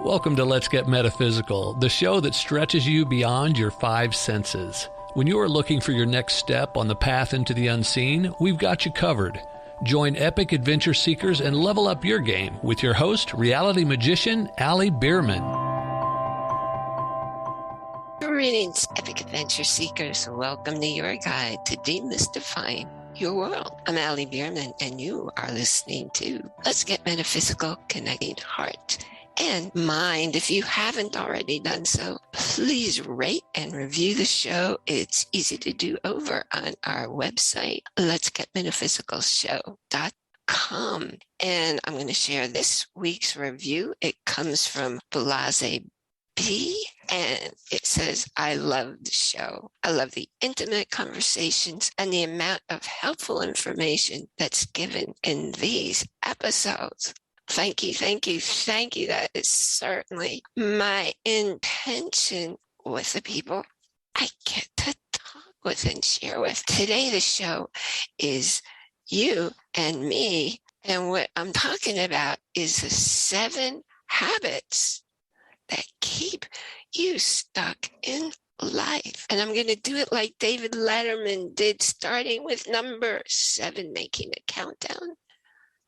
Welcome to Let's Get Metaphysical, the show that stretches you beyond your five senses. When you are looking for your next step on the path into the unseen, we've got you covered. Join epic adventure seekers and level up your game with your host, reality magician Bierman. Greetings, epic adventure seekers. Welcome to your guide to demystifying your world. I'm Bierman, and you are listening to Let's Get Metaphysical, Connecting Heart and Mind. If you haven't already done so, please rate and review the show. It's easy to do over on our website, letsgetmetaphysicalshow.com. And I'm going to share this week's review. It comes from Blase B, and it says, I love the show. I love the intimate conversations and the amount of helpful information that's given in these episodes. Thank you, thank you, thank you. That is certainly my intention with the people I get to talk with and share with. Today, the show is you and me. And what I'm talking about is the 7 habits that keep you stuck in life. And I'm going to do it like David Letterman did, starting with number 7, making a countdown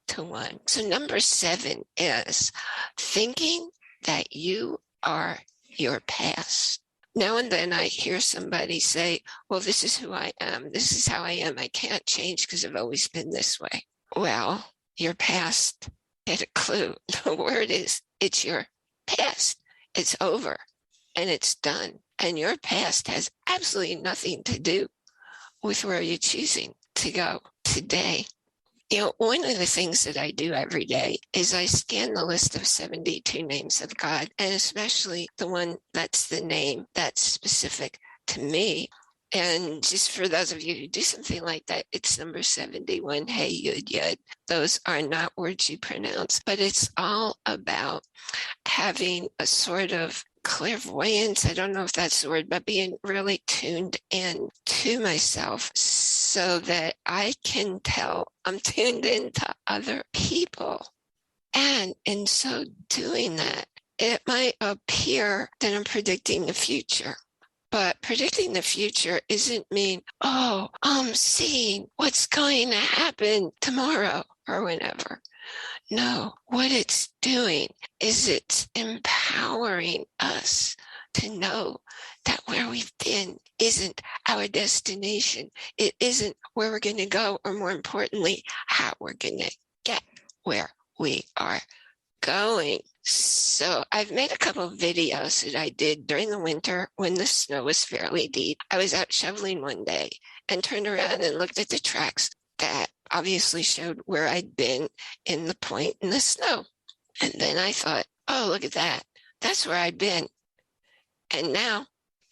to 1. So number 7 is thinking that you are your past. Now and then I hear somebody say, well, this is who I am. This is how I am. I can't change because I've always been this way. Well, your past, get a clue. The word is, it's your past. It's over and it's done. And your past has absolutely nothing to do with where you're choosing to go today. You know, one of the things that I do every day is I scan the list of 72 names of God, and especially the one that's the name that's specific to me. And just for those of you who do something like that, it's number 71, Hey, Yud, Yud. Those are not words you pronounce, but it's all about having a sort of clairvoyance. I don't know if that's the word, but being really tuned in to myself so that I can tell I'm tuned into other people. And in so doing that, it might appear that I'm predicting the future. But predicting the future isn't mean, oh, I'm seeing what's going to happen tomorrow or whenever. No, what it's doing is it's empowering us to know that where we've been isn't our destination. It isn't where we're going to go, or more importantly, how we're going to get where we are going. So I've made a couple of videos that I did during the winter when the snow was fairly deep. I was out shoveling one day and turned around and looked at the tracks that obviously showed where I'd been in the point in the snow. And then I thought, oh, look at that. That's where I'd been. And now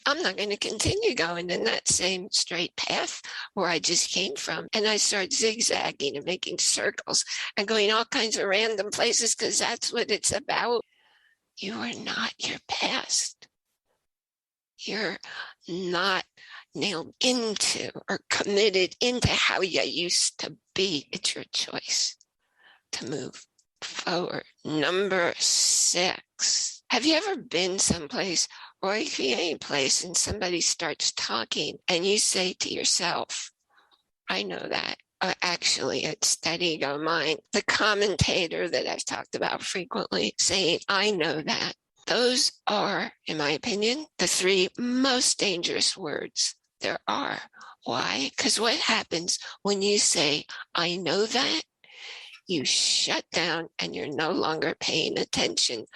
I'm not going to continue going in that same straight path where I just came from. And I start zigzagging and making circles and going all kinds of random places because that's what it's about. You are not your past. You're not nailed into or committed into how you used to be. It's your choice to move forward. Number 6. Have you ever been someplace, or it could be any place, and somebody starts talking and you say to yourself, I know that. Actually, it's that ego mind, the commentator that I've talked about frequently, saying, I know that. Those are, in my opinion, the 3 most dangerous words there are. Why? Because what happens when you say, I know that? You shut down and you're no longer paying attention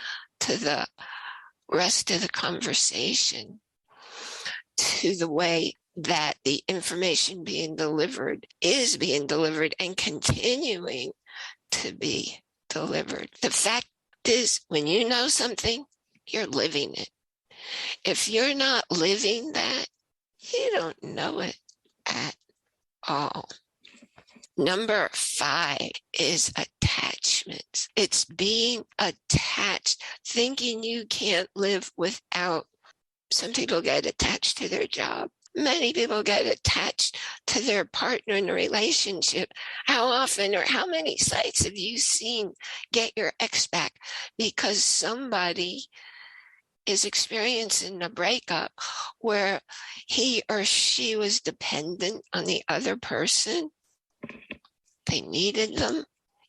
to the rest of the conversation, to the way that the information being delivered is being delivered and continuing to be delivered. The fact is, when you know something, you're living it. If you're not living that, you don't know it at all. Number 5 is attachments. It's being attached, thinking you can't live without. Some people get attached to their job. Many people get attached to their partner in a relationship. How often or how many sites have you seen get your ex back because somebody is experiencing a breakup where he or she was dependent on the other person? They needed them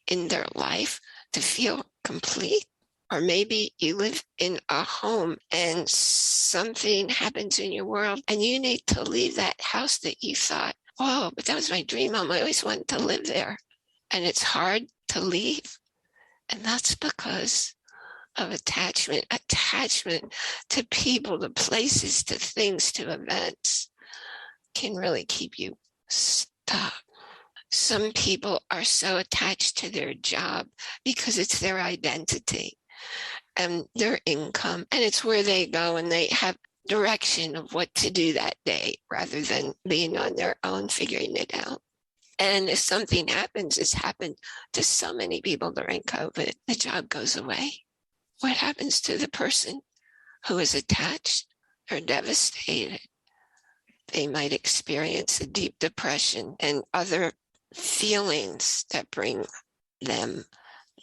in their life to feel complete. Or maybe you live in a home and something happens in your world and you need to leave that house that you thought, oh, but that was my dream home. I always wanted to live there. And it's hard to leave. And that's because of attachment to people, to places, to things, to events can really keep you stuck. Some people are so attached to their job because it's their identity and their income, and it's where they go and they have direction of what to do that day rather than being on their own figuring it out. And if something happens, it's happened to so many people during COVID, the job goes away. What happens to the person who is attached or devastated? They might experience a deep depression and other feelings that bring them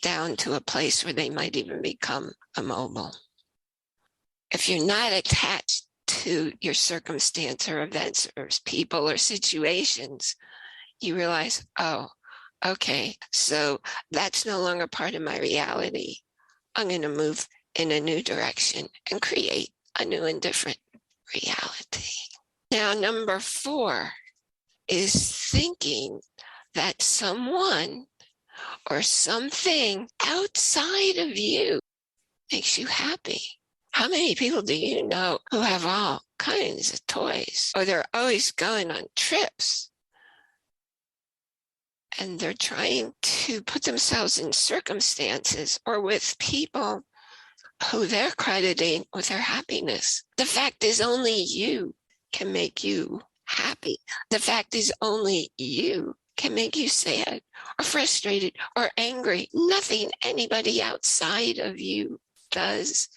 down to a place where they might even become immobile. If you're not attached to your circumstance or events or people or situations, you realize, oh, okay, so that's no longer part of my reality. I'm going to move in a new direction and create a new and different reality. Now, number 4 is thinking that someone or something outside of you makes you happy. How many people do you know who have all kinds of toys, or they're always going on trips, and they're trying to put themselves in circumstances or with people who they're crediting with their happiness? The fact is, only you can make you happy. The fact is, only you can make you sad or frustrated or angry. Nothing anybody outside of you does,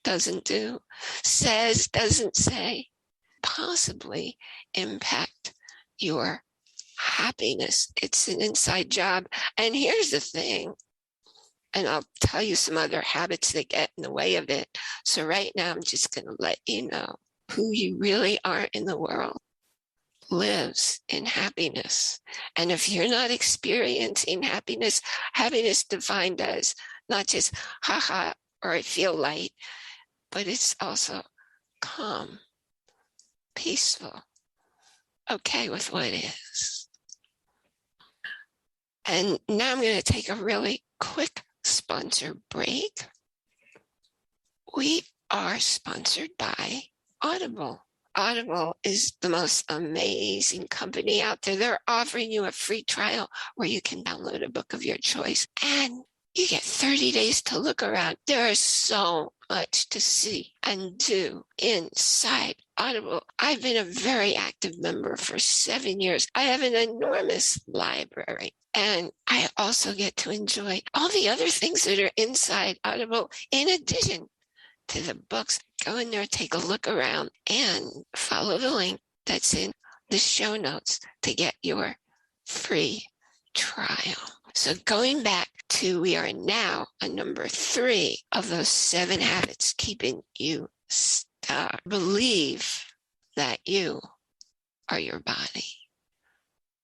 doesn't do, says, doesn't say, possibly impact your happiness. It's an inside job. And here's the thing, and I'll tell you some other habits that get in the way of it. So right now, I'm just going to let you know who you really are in the world lives in happiness. And if you're not experiencing happiness, happiness defined as not just haha or I feel light, but it's also calm, peaceful, okay with what is. And now I'm going to take a really quick sponsor break. We are sponsored by Audible. Audible is the most amazing company out there. They're offering you a free trial where you can download a book of your choice and you get 30 days to look around. There is so much to see and do inside Audible. I've been a very active member for 7 years. I have an enormous library, and I also get to enjoy all the other things that are inside Audible in addition to the books. Go in there, take a look around, and follow the link that's in the show notes to get your free trial. So going back to, we are now on number 3 of those 7 habits keeping you stuck. Believe that you are your body.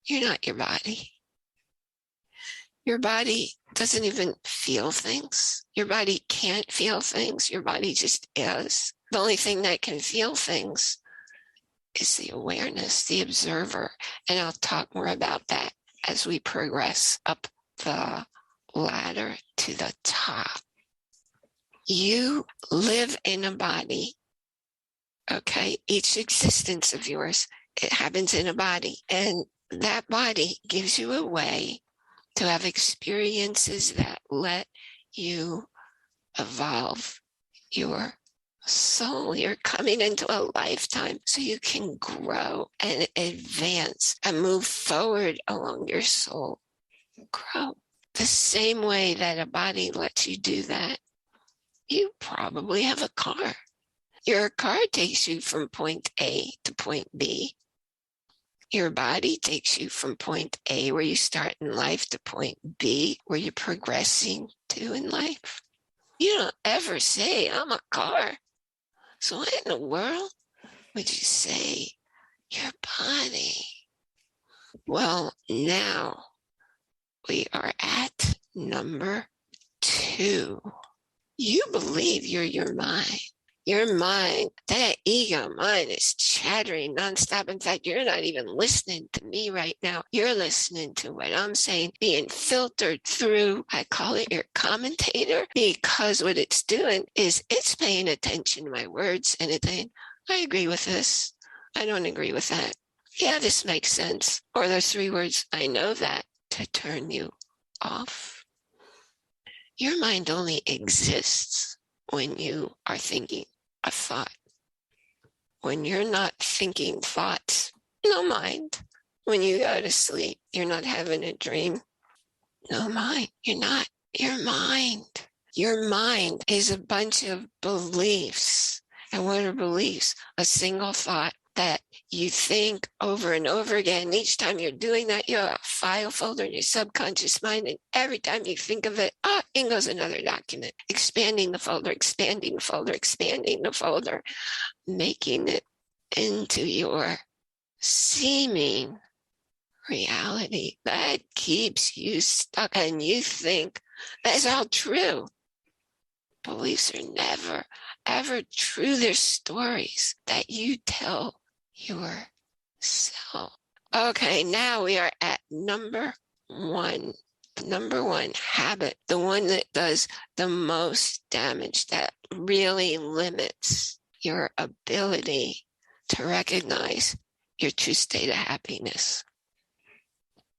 You're not your body. Your body doesn't even feel things. Your body can't feel things. Your body just is. The only thing that can feel things is the awareness, the observer. And I'll talk more about that as we progress up the ladder to the top. You live in a body, okay? Each existence of yours, it happens in a body. And that body gives you a way to have experiences that let you evolve your soul. You're coming into a lifetime so you can grow and advance and move forward along your soul. Grow. The same way that a body lets you do that, you probably have a car. Your car takes you from point A to point B. Your body takes you from point A, where you start in life, to point B, where you're progressing to in life. You don't ever say, I'm a car. So what in the world would you say your body? Well, now we are at number 2. You believe you're your mind. Your mind, that ego mind, is chattering nonstop. In fact, you're not even listening to me right now. You're listening to what I'm saying, being filtered through, I call it your commentator, because what it's doing is it's paying attention to my words and it's saying, I agree with this. I don't agree with that. Yeah, this makes sense. Or those 3 words, I know that, to turn you off. Your mind only exists when you are thinking a thought. When you're not thinking thoughts, no mind. When you go to sleep, you're not having a dream, no mind. You're not. Your mind. Your mind is a bunch of beliefs. And what are beliefs? A single thought that you think over and over again. Each time you're doing that, you have a file folder in your subconscious mind, and every time you think of it, in goes another document, expanding the folder, expanding the folder, expanding the folder, making it into your seeming reality that keeps you stuck, and you think that's all true. Beliefs are never, ever true. They're stories that you tell yourself. Okay, now we are at number 1. Number 1 habit, the one that does the most damage, that really limits your ability to recognize your true state of happiness,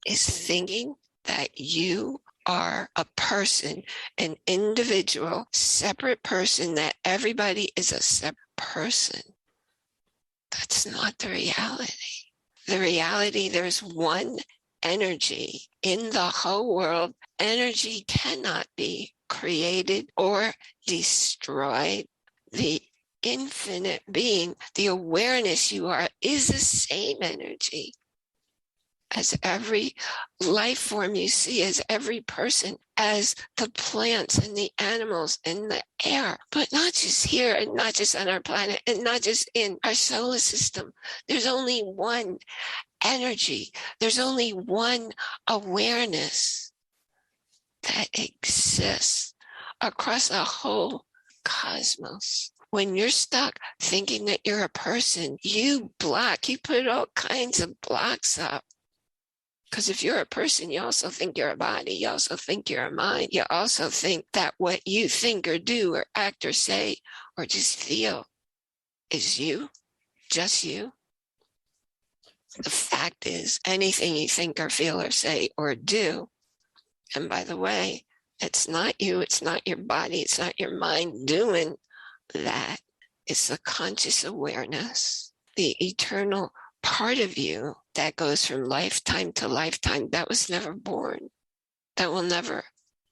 is thinking that you are a person, an individual, separate person, that everybody is a separate person. That's not the reality. The reality, there's one energy in the whole world. Energy cannot be created or destroyed. The infinite being, the awareness you are, is the same energy as every life form you see, as every person, as the plants and the animals and the air, but not just here and not just on our planet and not just in our solar system. There's only one energy. There's only one awareness that exists across a whole cosmos. When you're stuck thinking that you're a person, you put all kinds of blocks up. Because if you're a person, you also think you're a body. You also think you're a mind. You also think that what you think or do or act or say or just feel is you, just you. The fact is, anything you think or feel or say or do, and by the way, it's not you, it's not your body, it's not your mind doing that. It's the conscious awareness, the eternal part of you that goes from lifetime to lifetime, that was never born, that will never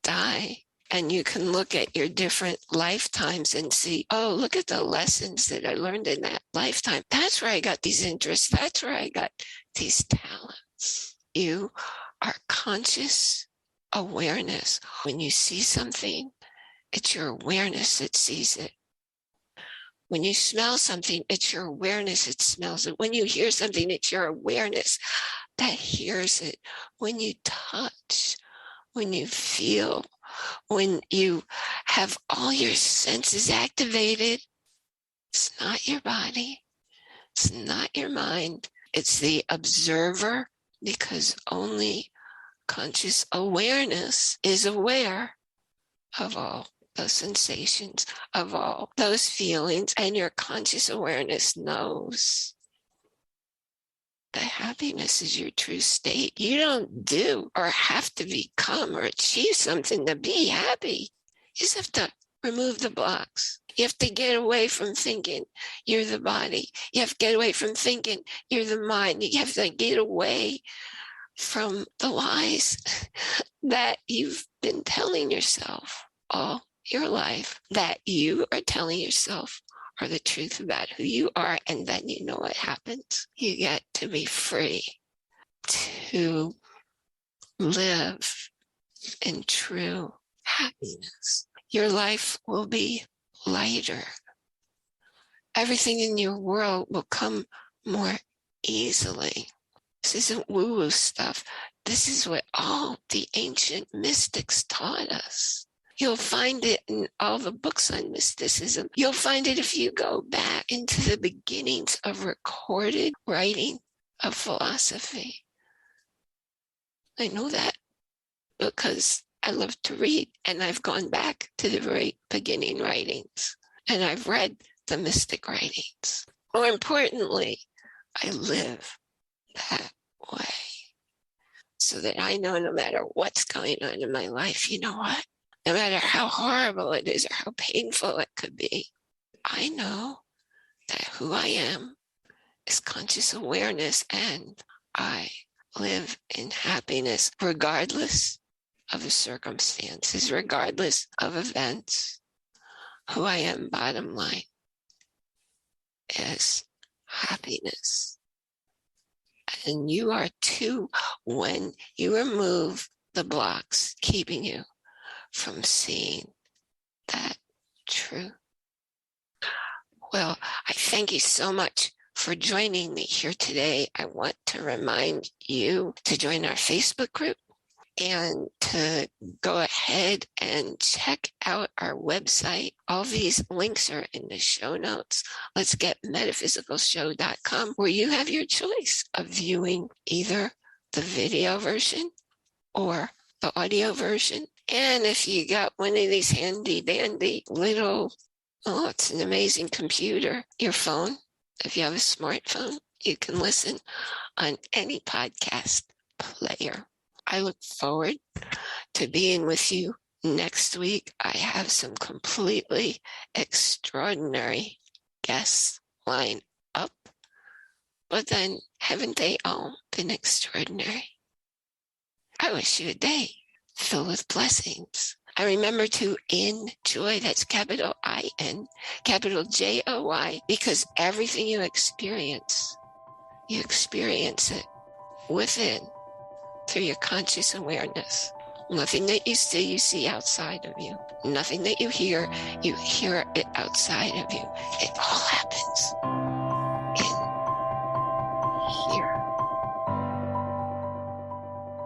die. And you can look at your different lifetimes and see, oh, look at the lessons that I learned in that lifetime. That's where I got these interests. That's where I got these talents. You are conscious awareness. When you see something, it's your awareness that sees it. When you smell something, it's your awareness that smells it. When you hear something, it's your awareness that hears it. When you touch, when you feel, when you have all your senses activated, it's not your body, it's not your mind, it's the observer, because only conscious awareness is aware of all those sensations, of all those feelings, and your conscious awareness knows that happiness is your true state. You don't do or have to become or achieve something to be happy. You just have to remove the blocks. You have to get away from thinking you're the body. You have to get away from thinking you're the mind. You have to get away from the lies that you've been telling yourself all your life, that you are telling yourself or the truth about who you are. And then you know what happens? You get to be free to live in true happiness. Your life will be lighter. Everything in your world will come more easily. This isn't woo-woo stuff. This is what all the ancient mystics taught us. You'll find it in all the books on mysticism. You'll find it if you go back into the beginnings of recorded writing of philosophy. I know that because I love to read, and I've gone back to the very beginning writings, and I've read the mystic writings. More importantly, I live that way so that I know no matter what's going on in my life, you know what? No matter how horrible it is or how painful it could be, I know that who I am is conscious awareness, and I live in happiness regardless of the circumstances, regardless of events. Who I am, bottom line, is happiness. And you are too when you remove the blocks keeping you from seeing that truth. Well, I thank you so much for joining me here today. I want to remind you to join our Facebook group and to go ahead and check out our website. All these links are in the show notes. Let's get metaphysicalshow.com, where you have your choice of viewing either the video version or the audio version. And if you got one of these handy dandy little, it's an amazing computer, your phone, if you have a smartphone, you can listen on any podcast player. I look forward to being with you next week. I have some completely extraordinary guests lined up, but then haven't they all been extraordinary? I wish you a day filled with blessings. And remember to enjoy, that's capital I-N, capital J-O-Y, because everything you experience it within through your conscious awareness. Nothing that you see outside of you. Nothing that you hear it outside of you. It all happens in here.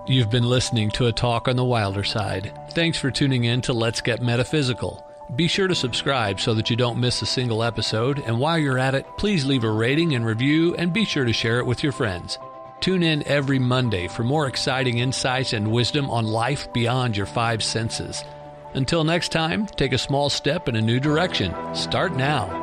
You've been listening to a talk on the wilder side. Thanks for tuning in to Let's Get Metaphysical. Be sure to subscribe so that you don't miss a single episode. And while you're at it, please leave a rating and review, and be sure to share it with your friends. Tune in every Monday for more exciting insights and wisdom on life beyond your five senses. Until next time, take a small step in a new direction. Start now.